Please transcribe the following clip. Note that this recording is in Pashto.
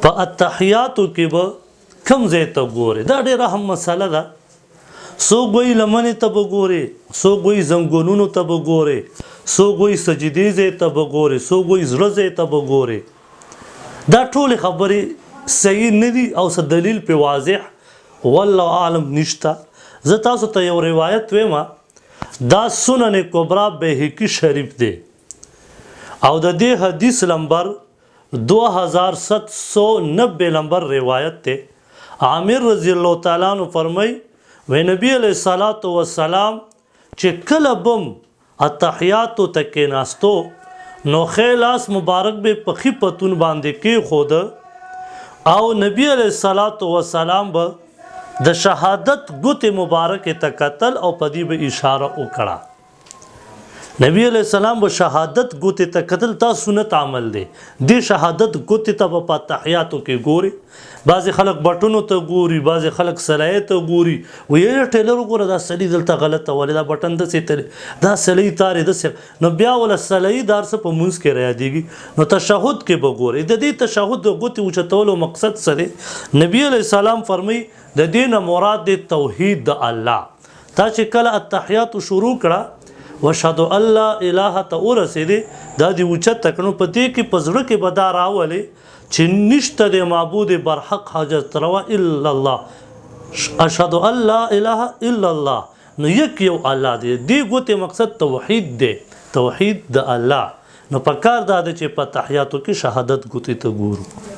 په التحیاتو کې به کوم ځای ته ګورې. دا ډېره اهم مسله ده. څوک وایي لمنې ته به ګورې، څوک وایي زنګونونو ته به ګورې، څوک وایي سجدې ځای ته به ګورې، څوک وایي زړه ځای ته به ګورې. دا ټولې خبرې صحیح نه دي او څه دلیل پې واضح والله اعلم نشته. زه تاسو ته یو روایت ویم، دا سنن کبرا بیهقي شریف دی او د دې حدیث نمبر 2790 نمبر روایت دی. عامر رضی الله تعالی عنہ فرمای و نبی علیہ الصلوۃ والسلام چې کله بم التحیات ته کېناستو نو خلاص مبارک به پخې پتون باندې کې خود او نبی علیہ الصلوۃ والسلام به د شهادت ګوتې مبارک ته قتل او پدی به اشاره وکړه. نبی علیہ السلام به شهادت ګوتې ته قتل تا سنت عمل دی. د شهادت ګوتې ته په تحیاتو کې ګوري. بعضې خلک بټونو ته ګوري، بعضې خلک سلایې ته ګوري. وایي ټیلر وګوره دا سلي دلته غلطه ولې دا بټن داسې تللی، دا سلۍ تارې داسې. نو بیا وله سلۍ دار څه په مونځ کې رایادېږي. نو تشهد کې به ګوري. د دې تشهد د ګوتې اوچتولو مقصد څه دی؟ نبی علیہ السلام فرمایي د دې نه مراد دی توحید د الله. تا چې کله التحیات شروع کړه واشهد ان لا اله ته ورسېدې، دا دې اوچته کړه. نو په دې کې په زړه کې به دا راولې چې نشته د معبود برحق حاجت روا الا الله، اشهد ان لا اله الا الله. نو یو الله دی. دې ګوتې مقصد توحید دی، توحید د الله. نو په کار دا دی چې په تحیاتو کې شهادت ګوتې ته ګورو.